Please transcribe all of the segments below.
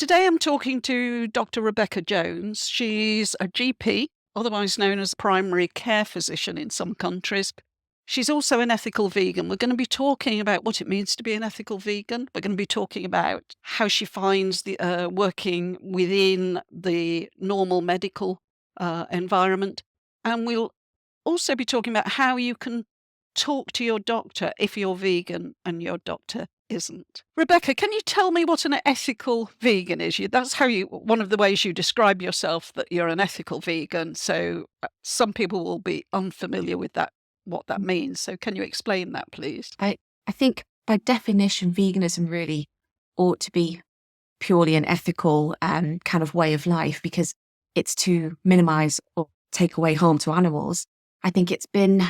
Today I'm talking to Dr. Rebecca Jones. She's a GP, otherwise known as a primary care physician in some countries. She's also an ethical vegan. We're going to be talking about what it means to be an ethical vegan. We're going to be talking about how she finds the working within the normal medical environment. And we'll also be talking about how you can talk to your doctor if you're vegan and your doctor isn't. Rebecca, can you tell me what an ethical vegan is? That's one of the ways you describe yourself, that you're an ethical vegan. So some people will be unfamiliar with that, what that means. So can you explain that, please? I think by definition, veganism really ought to be purely an ethical kind of way of life, because it's to minimize or take away harm to animals. I think it's been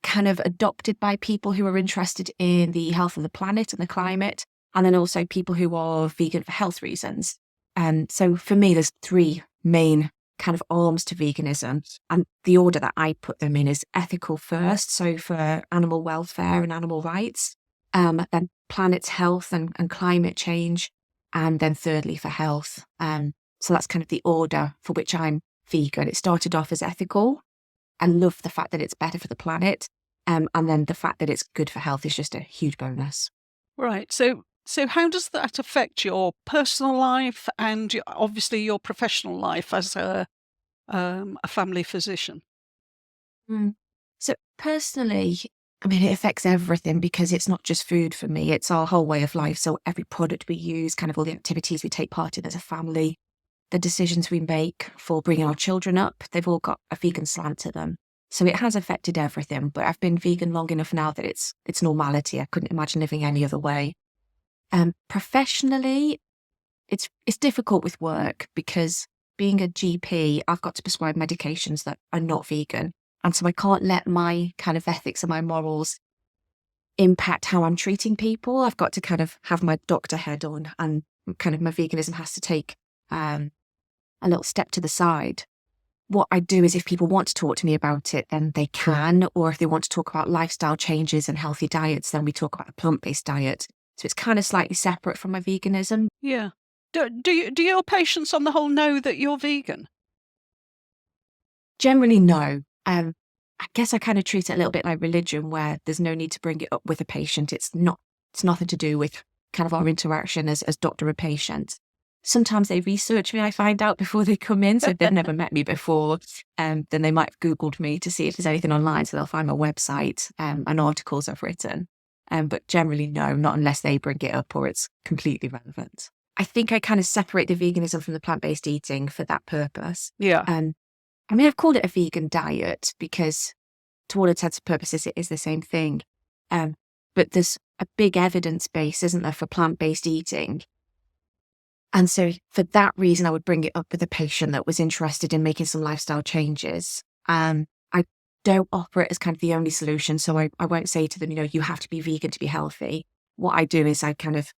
kind of adopted by people who are interested in the health of the planet and the climate, and then also people who are vegan for health reasons. So for me, there's three main kind of arms to veganism, and the order that I put them in is ethical first, so for animal welfare and animal rights, then planet's health and climate change, and then thirdly for health. So that's kind of the order for which I'm vegan. It started off as ethical. I love the fact that it's better for the planet, and then the fact that it's good for health is just a huge bonus. Right. So how does that affect your personal life and obviously your professional life as a family physician? So personally, I mean, it affects everything, because it's not just food for me, it's our whole way of life. So every product we use, kind of all the activities we take part in as a family, the decisions we make for bringing our children up, they've all got a vegan slant to them. So it has affected everything, but I've been vegan long enough now that it's normality. I couldn't imagine living any other way. Professionally, it's difficult with work, because being a GP, I've got to prescribe medications that are not vegan. And so I can't let my kind of ethics and my morals impact how I'm treating people. I've got to kind of have my doctor head on, and kind of my veganism has to take a little step to the side. What I do is, if people want to talk to me about it, then they can, or if they want to talk about lifestyle changes and healthy diets, then we talk about a plant-based diet. So it's kind of slightly separate from my veganism. Yeah. Do your patients on the whole know that you're vegan? Generally, no. I guess I kind of treat it a little bit like religion, where there's no need to bring it up with a patient. It's nothing to do with kind of our interaction as doctor and patient. Sometimes they research me, I find out, before they come in. So if they've never met me before, then they might have Googled me to see if there's anything online. So they'll find my website and articles I've written. But generally, no, not unless they bring it up or it's completely relevant. I think I kind of separate the veganism from the plant-based eating for that purpose. Yeah. I mean, I've called it a vegan diet because, to all intents and purposes, it is the same thing. But there's a big evidence base, isn't there, for plant-based eating? And so for that reason, I would bring it up with a patient that was interested in making some lifestyle changes. I don't offer it as kind of the only solution. So I won't say to them, you have to be vegan to be healthy. What I do is I kind of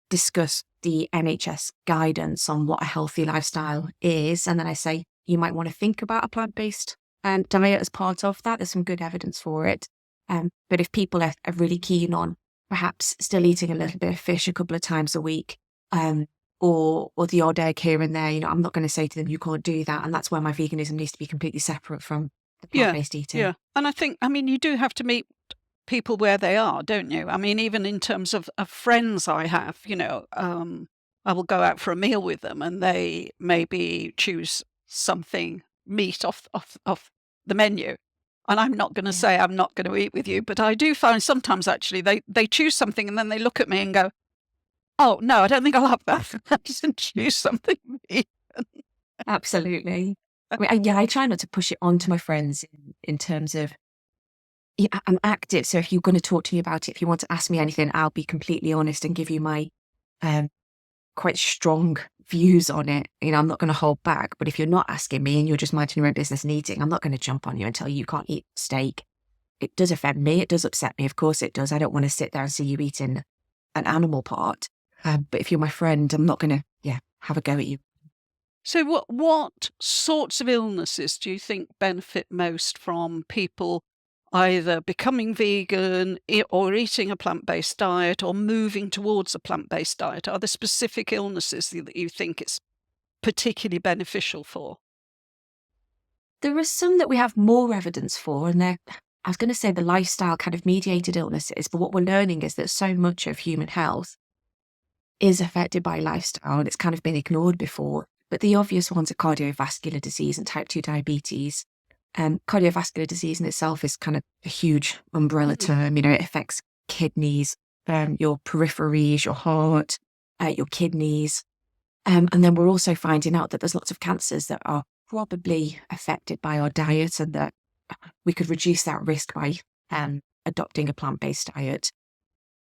discuss the NHS guidance on what a healthy lifestyle is. And then I say, you might want to think about a plant-based diet as part of that. There's some good evidence for it. But if people are really keen on perhaps still eating a little bit of fish a couple of times a week, or the odd egg here and there, I'm not going to say to them, you can't do that. And that's where my veganism needs to be completely separate from the plant-based eating. Yeah. And I mean, you do have to meet people where they are, don't you? I mean, even in terms of friends I have, I will go out for a meal with them and they maybe choose something meat off the menu. And I'm not going to say I'm not going to eat with you, but I do find sometimes actually they choose something and then they look at me and go, oh, no, I don't think I'll have that. I just choose something vegan. Absolutely. I mean, I try not to push it on to my friends in terms of, I'm active. So if you're going to talk to me about it, if you want to ask me anything, I'll be completely honest and give you my quite strong views on it. I'm not going to hold back. But if you're not asking me and you're just minding your own business and eating, I'm not going to jump on you and tell you can't eat steak. It does offend me. It does upset me. Of course it does. I don't want to sit there and see you eating an animal part. But if you're my friend, I'm not going to, have a go at you. So what sorts of illnesses do you think benefit most from people either becoming vegan or eating a plant-based diet or moving towards a plant-based diet? Are there specific illnesses that you think it's particularly beneficial for? There are some that we have more evidence for, and they're, I was going to say the lifestyle kind of mediated illnesses, but what we're learning is that so much of human health is affected by lifestyle, and it's kind of been ignored before. But the obvious ones are cardiovascular disease and type 2 diabetes. Cardiovascular disease in itself is kind of a huge umbrella term. It affects kidneys, your peripheries, your heart, your kidneys. And then we're also finding out that there's lots of cancers that are probably affected by our diet, and that we could reduce that risk by adopting a plant-based diet.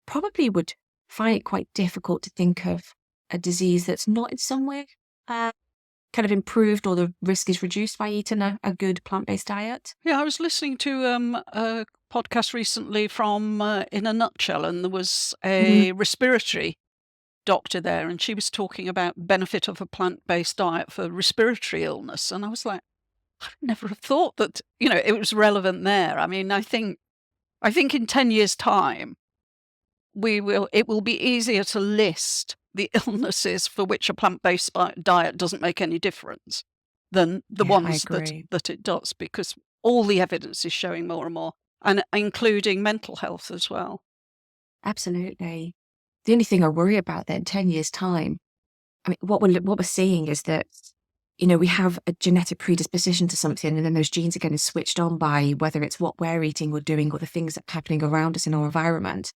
Probably would find it quite difficult to think of a disease that's not in some way kind of improved, or the risk is reduced by eating a good plant-based diet. Yeah, I was listening to a podcast recently from In a Nutshell, and there was a respiratory doctor there, and she was talking about benefit of a plant-based diet for respiratory illness. And I was like, I'd never have thought that, it was relevant there. I mean, I think in 10 years' time, it will be easier to list the illnesses for which a plant-based diet doesn't make any difference than the Yeah, I ones agree. that it does, because all the evidence is showing more and more, and including mental health as well. Absolutely. The only thing I worry about then, 10 years' time, I mean, what we're seeing is that, we have a genetic predisposition to something, and then those genes are getting switched on by whether it's what we're eating or doing, or the things that are happening around us in our environment.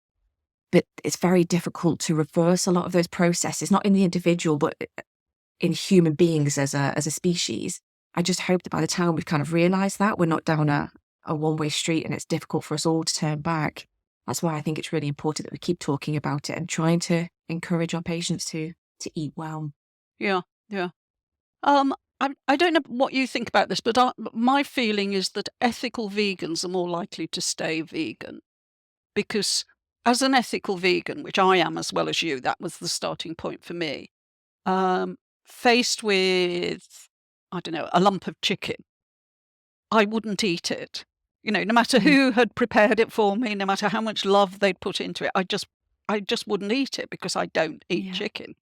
But it's very difficult to reverse a lot of those processes, not in the individual, but in human beings as a species. I just hope that by the time we've kind of realised that, we're not down a one-way street, and it's difficult for us all to turn back. That's why I think it's really important that we keep talking about it and trying to encourage our patients to eat well. Yeah, yeah. I don't know what you think about this, but my feeling is that ethical vegans are more likely to stay vegan, because as an ethical vegan, which I am as well as you, that was the starting point for me. Faced with, I don't know, a lump of chicken, I wouldn't eat it. No matter Mm. who had prepared it for me, no matter how much love they'd put into it, I just wouldn't eat it, because I don't eat Yeah. chicken.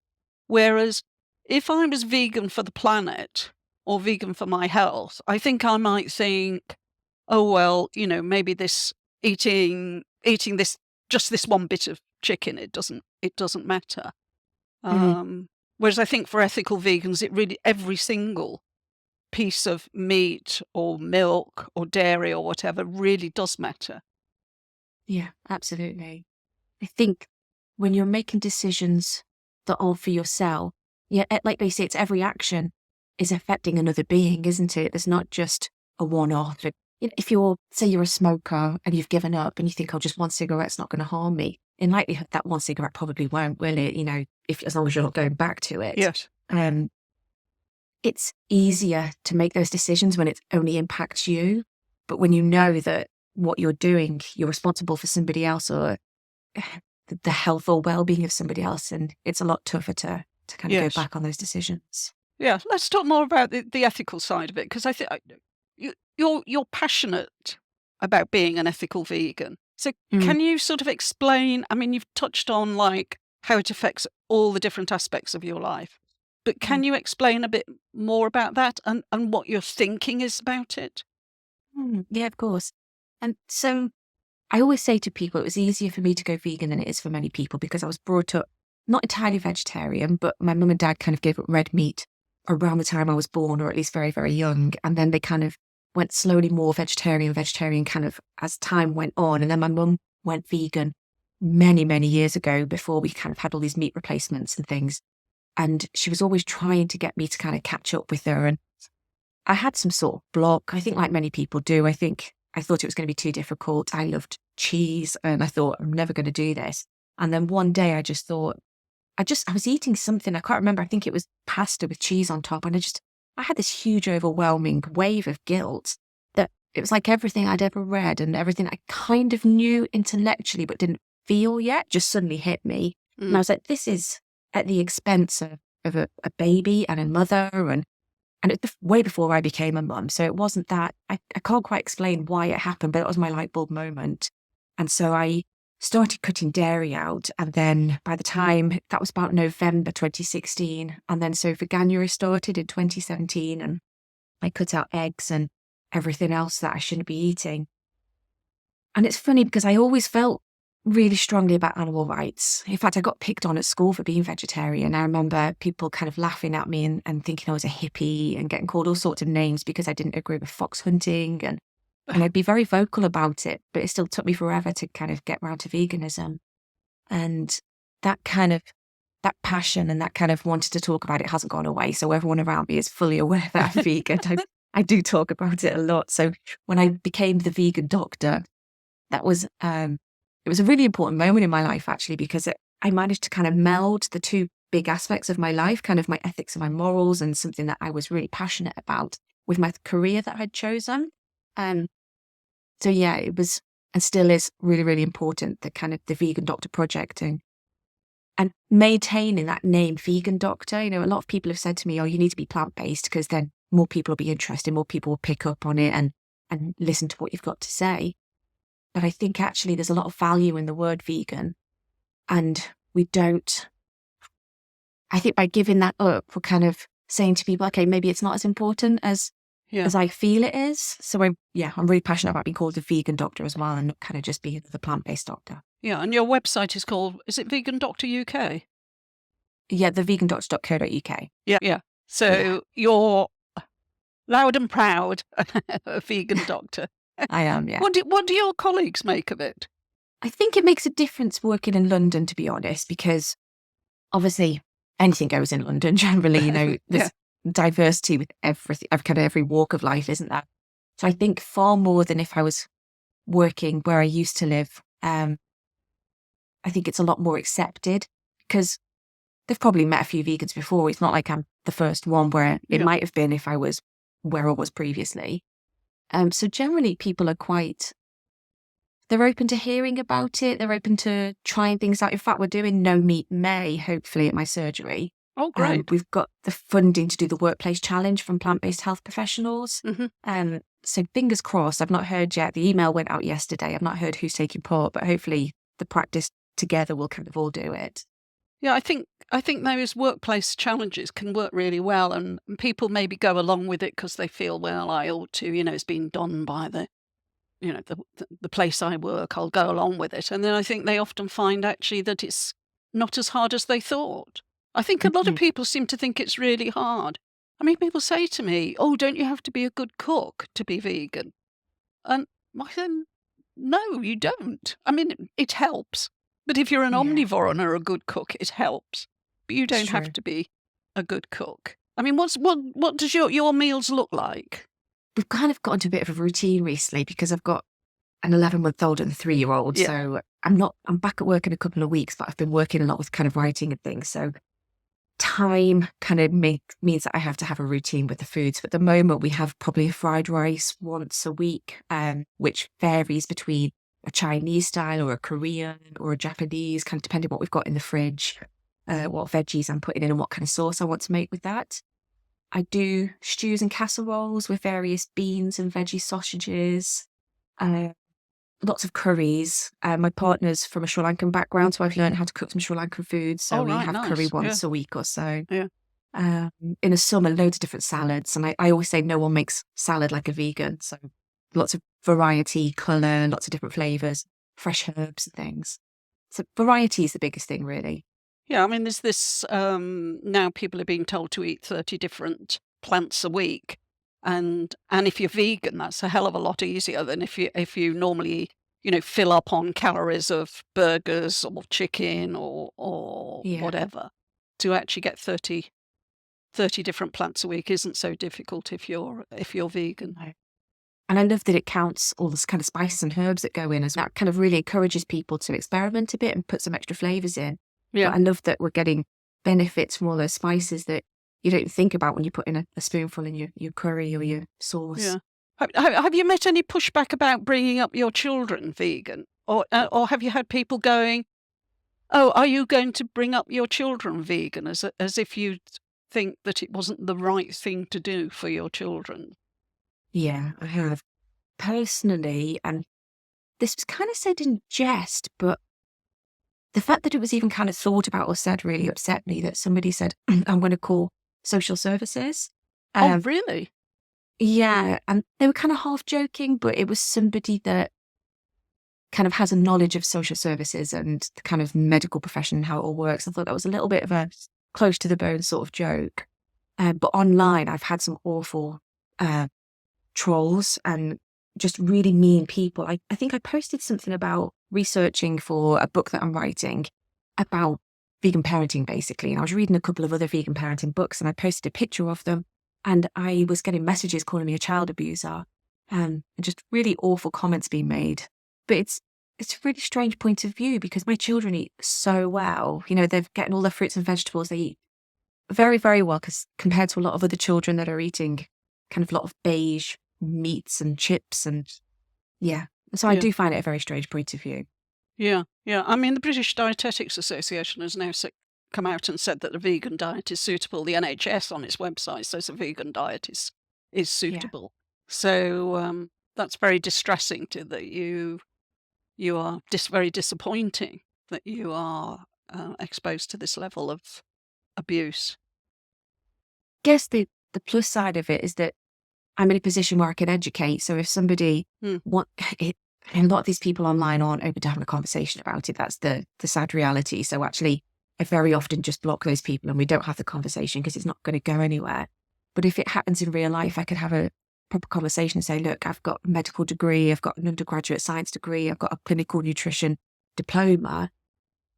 Whereas if I was vegan for the planet or vegan for my health, I think I might think, oh well, maybe this eating this, just this one bit of chicken, it doesn't matter. Mm. Whereas I think for ethical vegans, it really, every single piece of meat or milk or dairy or whatever really does matter. Yeah, absolutely. I think when you're making decisions that are for yourself, yeah, like they say, it's every action is affecting another being, isn't it? There's not just a one-off. If say you're a smoker and you've given up and you think, oh, just one cigarette's not going to harm me, in likelihood that one cigarette probably won't, will it? As long as you're not going back to it. Yes. It's easier to make those decisions when it only impacts you. But when you know that what you're doing, you're responsible for somebody else, or the health or well-being of somebody else, and it's a lot tougher to kind of Yes. go back on those decisions. Yeah. Let's talk more about the ethical side of it, because I think you're passionate about being an ethical vegan. So Mm. can you sort of explain? I mean, you've touched on like how it affects all the different aspects of your life, but can you explain a bit more about that, and what your thinking is about it? Yeah, of course. And so I always say to people, it was easier for me to go vegan than it is for many people, because I was brought up not entirely vegetarian, but my mum and dad kind of gave up red meat around the time I was born, or at least very, very young. And then they kind of went slowly more vegetarian kind of as time went on. And then my mum went vegan many, many years ago, before we kind of had all these meat replacements and things. And she was always trying to get me to kind of catch up with her. And I had some sort of block, I think, like many people do. I thought it was going to be too difficult. I loved cheese, and I thought, I'm never going to do this. And then one day I just thought, I was eating something, I can't remember, I think it was pasta with cheese on top. And I had this huge overwhelming wave of guilt, that it was like everything I'd ever read and everything I kind of knew intellectually but didn't feel yet just suddenly hit me. And I was like, this is at the expense of a baby and a mother, and And it's way before I became a mum. So it wasn't that, I can't quite explain why it happened, but it was my light bulb moment. And so I started cutting dairy out. And then by the time, that was about November 2016. And then so Veganuary started in 2017, and I cut out eggs and everything else that I shouldn't be eating. And it's funny because I always felt really strongly about animal rights. In fact, I got picked on at school for being vegetarian. I remember people kind of laughing at me and thinking I was a hippie and getting called all sorts of names because I didn't agree with fox hunting. And I'd be very vocal about it, but it still took me forever to kind of get round to veganism. And that passion and that kind of wanted to talk about it hasn't gone away. So everyone around me is fully aware that I'm vegan. I do talk about it a lot. So when I became the vegan doctor, that was it was a really important moment in my life, actually, because I managed to kind of meld the two big aspects of my life, kind of my ethics and my morals, and something that I was really passionate about with my career that I'd chosen. So yeah, it was and still is really, really important, the kind of the Vegan Doctor project and maintaining that name, Vegan Doctor. You know, a lot of people have said to me, oh, you need to be plant-based because then more people will be interested, more people will pick up on it and listen to what you've got to say. But I think actually there's a lot of value in the word vegan, and I think by giving that up, we're kind of saying to people, okay, maybe it's not as important as I feel it is. So I'm really passionate about being called a vegan doctor as well, and not kind of just being the plant-based doctor. Yeah, and your website is called, is it Vegan Doctor UK? Yeah, the vegandoctor.co.uk. Yeah. So you're loud and proud a vegan doctor. I am, yeah. What do your colleagues make of it? I think it makes a difference working in London, to be honest, because obviously anything goes in London generally, you know, there's diversity with every walk of life, isn't there? So I think far more than if I was working where I used to live, I think it's a lot more accepted because they've probably met a few vegans before. It's not like I'm the first one, where it might have been if I was where I was previously. So generally people are they're open to hearing about it. They're open to trying things out. In fact, we're doing No Meat May, hopefully, at my surgery. Oh, great. We've got the funding to do the workplace challenge from plant-based health professionals. So fingers crossed. I've not heard yet. The email went out yesterday. I've not heard who's taking part, but hopefully the practice together will kind of all do it. Yeah, I think those workplace challenges can work really well, and people maybe go along with it because they feel, well, I ought to, you know, it's been done by the place I work, I'll go along with it. And then I think they often find actually that it's not as hard as they thought. I think a lot of people seem to think it's really hard. I mean, people say to me, oh, don't you have to be a good cook to be vegan? And I said, no, you don't. I mean, it helps. But if you're an omnivore and are a good cook, it helps. But you don't have to be a good cook. I mean, what does your meals look like? We've kind of got into a bit of a routine recently because I've got an 11-month-old and a 3-year-old. So I'm back at work in a couple of weeks, but I've been working a lot with kind of writing and things. So time kind of means that I have to have a routine with the foods. But at the moment, we have probably a fried rice once a week, which varies between a Chinese style or a Korean or a Japanese, kind of depending on what we've got in the fridge, what veggies I'm putting in and what kind of sauce I want to make with that. I do stews and casseroles with various beans and veggie sausages, lots of curries. My partner's from a Sri Lankan background, so I've learned how to cook some Sri Lankan food. So we have curry once a week or so. In the summer, loads of different salads. And I always say no one makes salad like a vegan. So lots of variety, colour, lots of different flavours, fresh herbs and things. So variety is the biggest thing, really. Yeah, I mean, there's this, now people are being told to eat 30 different plants a week. And if you're vegan, that's a hell of a lot easier than if you normally, fill up on calories of burgers or chicken or whatever. To actually get 30 different plants a week isn't so difficult if you're vegan. No. And I love that it counts all this kind of spices and herbs that go in as well. That kind of really encourages people to experiment a bit and put some extra flavours in. Yeah. But I love that we're getting benefits from all those spices that you don't think about when you put in a spoonful in your curry or your sauce. Yeah. Have you met any pushback about bringing up your children vegan? Or have you had people going, oh, are you going to bring up your children vegan? As if you think that it wasn't the right thing to do for your children? Yeah, I have. Personally, and this was kind of said in jest, but the fact that it was even kind of thought about or said really upset me, that somebody said, I'm going to call social services. Oh, Um, really? yeah, and they were kind of half joking, but it was somebody that kind of has a knowledge of social services and the kind of medical profession and how it all works. I thought that was a little bit of a close to the bone sort of joke. But online, I've had some awful trolls and just really mean people. I think I posted something about researching for a book that I'm writing about vegan parenting, basically. And I was reading a couple of other vegan parenting books, and I posted a picture of them. And I was getting messages calling me a child abuser, and just really awful comments being made. But it's a really strange point of view, because my children eat so well. You know, they're getting all the fruits and vegetables. They eat very, very well, because compared to a lot of other children that are eating kind of a lot of beige meats and chips, and yeah. So I Yeah. do find it a very strange point of view. Yeah, yeah. I mean, the British Dietetics Association has now come out and said that the vegan diet is suitable. The NHS on its website says a vegan diet is Yeah. suitable. So that's very distressing that you are very disappointing that you are exposed to this level of abuse. Guess the plus side of it is that I'm in a position where I can educate. So if somebody Mm, want it, and a lot of these people online aren't open to having a conversation about it. That's the sad reality. So actually, I very often just block those people and we don't have the conversation because it's not going to go anywhere. But if it happens in real life, I could have a proper conversation and say, look, I've got a medical degree, I've got an undergraduate science degree, I've got a clinical nutrition diploma,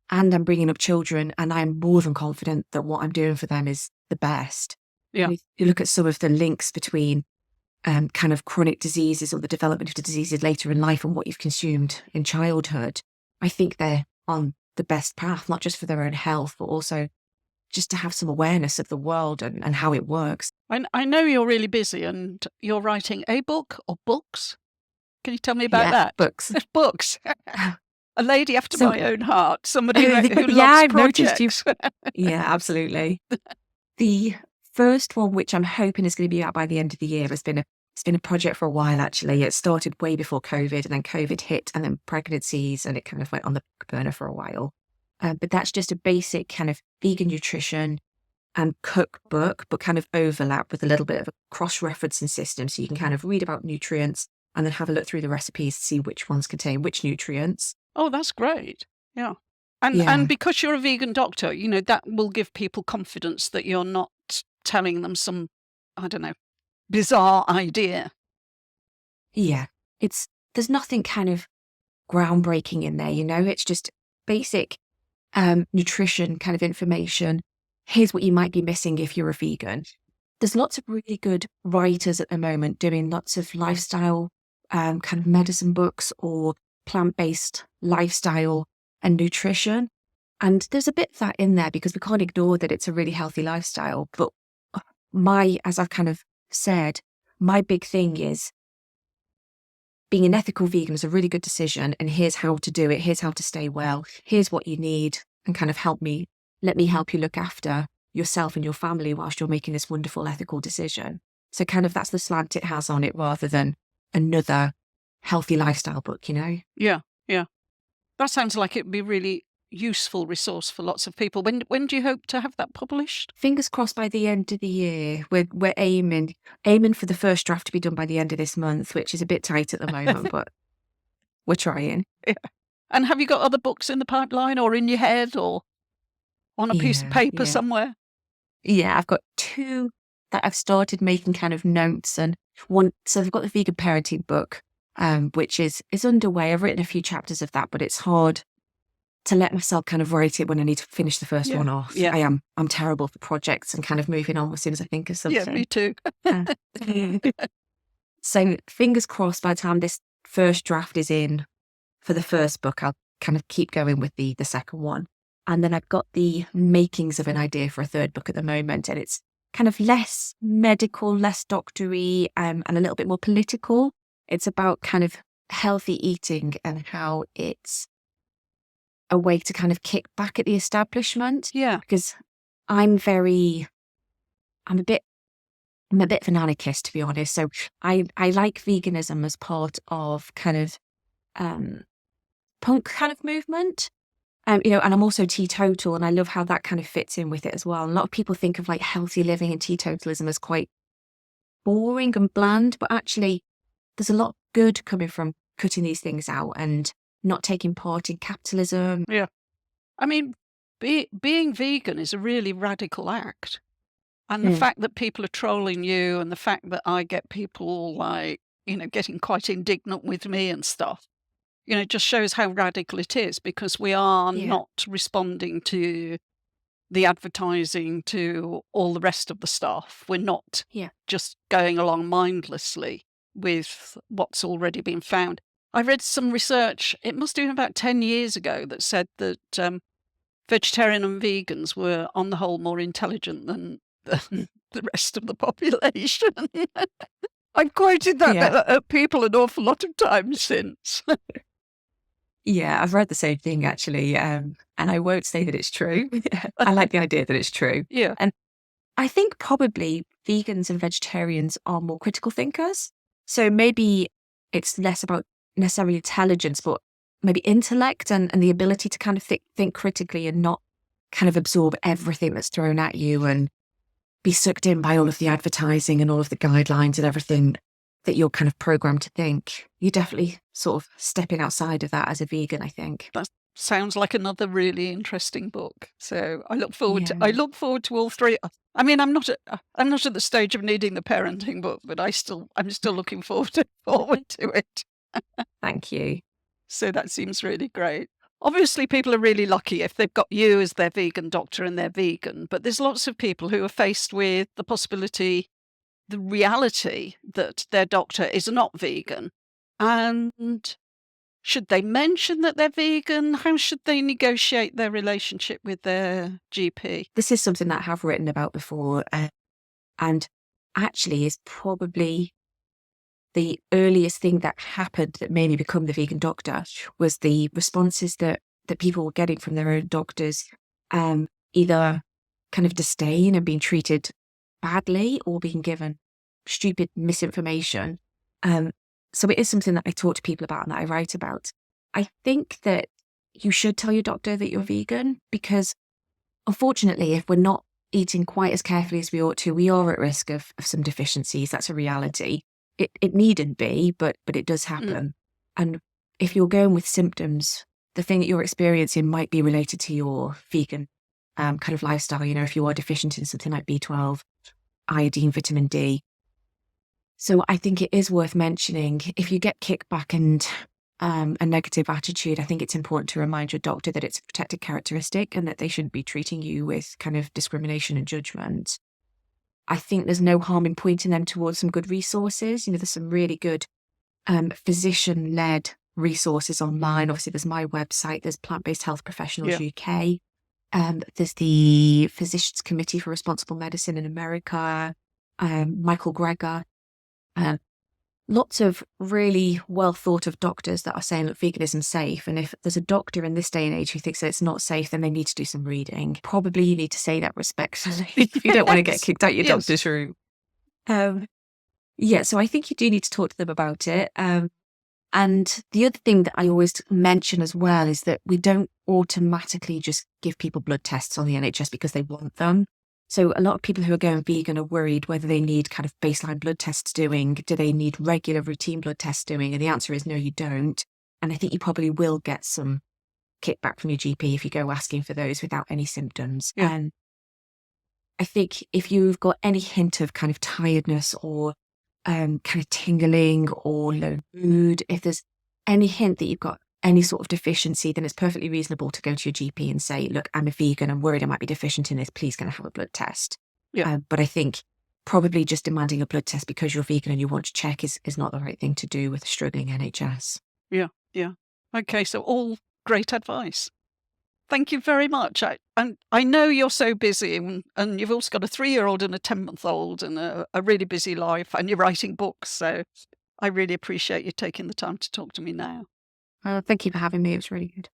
and I'm bringing up children, and I'm more than confident that what I'm doing for them is the best. yeah, And if you look at some of the links between kind of chronic diseases or the development of the diseases later in life and what you've consumed in childhood, I think they're on the best path, not just for their own health, but also just to have some awareness of the world and how it works. I know you're really busy and you're writing a book or books. Can you tell me about Yeah, that? books. Books. A lady after So, my own heart. Somebody who yeah, loves I've noticed you. projects. Yeah, absolutely. The first one, which I'm hoping is going to be out by the end of the year, it's been a project for a while, actually. It started way before COVID, and then COVID hit, and then pregnancies, and it kind of went on the burner for a while. But that's just a basic kind of vegan nutrition and cookbook, but kind of overlap with a little bit of a cross-referencing system. So you can kind of read about nutrients and then have a look through the recipes to see which ones contain which nutrients. Oh, that's great. Yeah. And Yeah. because you're a vegan doctor, you know, that will give people confidence that you're not telling them some, I don't know, bizarre idea. Yeah. There's nothing kind of groundbreaking in there, you know? It's just basic nutrition kind of information. Here's what you might be missing if you're a vegan. There's lots of really good writers at the moment doing lots of lifestyle kind of medicine books or plant-based lifestyle and nutrition. And there's a bit of that in there because we can't ignore that it's a really healthy lifestyle. But as I've kind of said, my big thing is being an ethical vegan is a really good decision. And here's how to do it. Here's how to stay well. Here's what you need, and kind of let me help you look after yourself and your family whilst you're making this wonderful ethical decision. So kind of that's the slant it has on it, rather than another healthy lifestyle book, you know? Yeah, yeah. That sounds like it would be a really useful resource for lots of people. When do you hope to have that published? Fingers crossed by the end of the year. We're aiming for the first draft to be done by the end of this month, which is a bit tight at the moment, but we're trying. Yeah. And have you got other books in the pipeline or in your head or on a piece of paper Yeah. somewhere? Yeah, I've got 2 that I've started making kind of notes, and one. So I've got the vegan parenting book, which is underway. I've written a few chapters of that, but it's hard to let myself kind of write it when I need to finish the first one off. Yeah. I'm terrible for projects and kind of moving on as soon as I think of something. Yeah, me too. So fingers crossed by the time this first draft is in for the first book, I'll kind of keep going with the second one. And then I've got the makings of an idea for a third book at the moment, and it's kind of less medical, less doctory, and a little bit more political. It's about kind of healthy eating and how it's a way to kind of kick back at the establishment. Yeah. Because I'm very I'm a bit of an anarchist, to be honest. So I like veganism as part of kind of punk kind of movement. And I'm also teetotal, and I love how that kind of fits in with it as well. And a lot of people think of like healthy living and teetotalism as quite boring and bland, but actually there's a lot of good coming from cutting these things out and not taking part in capitalism. Yeah. I mean, being vegan is a really radical act. And the fact that people are trolling you, and the fact that I get people like, getting quite indignant with me and stuff, just shows how radical it is, because we are Yeah. not responding to the advertising, to all the rest of the stuff. We're not Yeah. just going along mindlessly with what's already been found. I read some research, it must have been about 10 years ago, that said that vegetarian and vegans were on the whole more intelligent than the rest of the population. I've quoted that Yeah. at people an awful lot of times since. Yeah, I've read the same thing actually. And I won't say that it's true. I like the idea that it's true. Yeah. And I think probably vegans and vegetarians are more critical thinkers. So maybe it's less about necessarily intelligence, but maybe intellect and the ability to kind of think critically and not kind of absorb everything that's thrown at you and be sucked in by all of the advertising and all of the guidelines and everything that you're kind of programmed to think. You're definitely sort of stepping outside of that as a vegan, I think. That sounds like another really interesting book. So I look forward to Yeah. all three. I mean, I'm not at the stage of needing the parenting book, but I'm still looking forward to it. Thank you. So that seems really great. Obviously, people are really lucky if they've got you as their vegan doctor and they're vegan, but there's lots of people who are faced with the possibility, the reality that their doctor is not vegan. And should they mention that they're vegan? How should they negotiate their relationship with their GP? This is something that I have written about before, and actually is probably the earliest thing that happened that made me become the vegan doctor was the responses that people were getting from their own doctors, either kind of disdain and being treated badly or being given stupid misinformation. So it is something that I talk to people about and that I write about. I think that you should tell your doctor that you're vegan because, unfortunately, if we're not eating quite as carefully as we ought to, we are at risk of some deficiencies. That's a reality. It needn't be, but it does happen. And if you're going with symptoms, the thing that you're experiencing might be related to your vegan kind of lifestyle. If you are deficient in something like B12, iodine, vitamin D. So I think it is worth mentioning. If you get kickback and a negative attitude, I think it's important to remind your doctor that it's a protected characteristic and that they shouldn't be treating you with kind of discrimination and judgment. I think there's no harm in pointing them towards some good resources. There's some really good physician-led resources online. Obviously, there's my website, there's Plant-Based Health Professionals UK, there's the Physicians Committee for Responsible Medicine in America, Michael Greger, lots of really well thought of doctors that are saying that veganism's safe. And if there's a doctor in this day and age who thinks that it's not safe, then they need to do some reading. Probably you need to say that respectfully if you don't want to get kicked out your doctor's room. So I think you do need to talk to them about it. And the other thing that I always mention as well is that we don't automatically just give people blood tests on the NHS because they want them. So a lot of people who are going vegan are worried whether they need kind of baseline blood tests doing. Do they need regular routine blood tests doing? And the answer is no, you don't. And I think you probably will get some kickback from your GP if you go asking for those without any symptoms. Yeah. And I think if you've got any hint of kind of tiredness or kind of tingling or low mood, if there's any hint that you've got any sort of deficiency, then it's perfectly reasonable to go to your GP and say, look, I'm a vegan, I'm worried I might be deficient in this, please can I have a blood test? Yeah. But I think probably just demanding a blood test because you're vegan and you want to check is not the right thing to do with a struggling NHS. Yeah. Okay, so all great advice. Thank you very much. I know you're so busy and you've also got a 3-year-old and a 10-month-old and a really busy life, and you're writing books. So I really appreciate you taking the time to talk to me now. Thank you for having me. It was really good.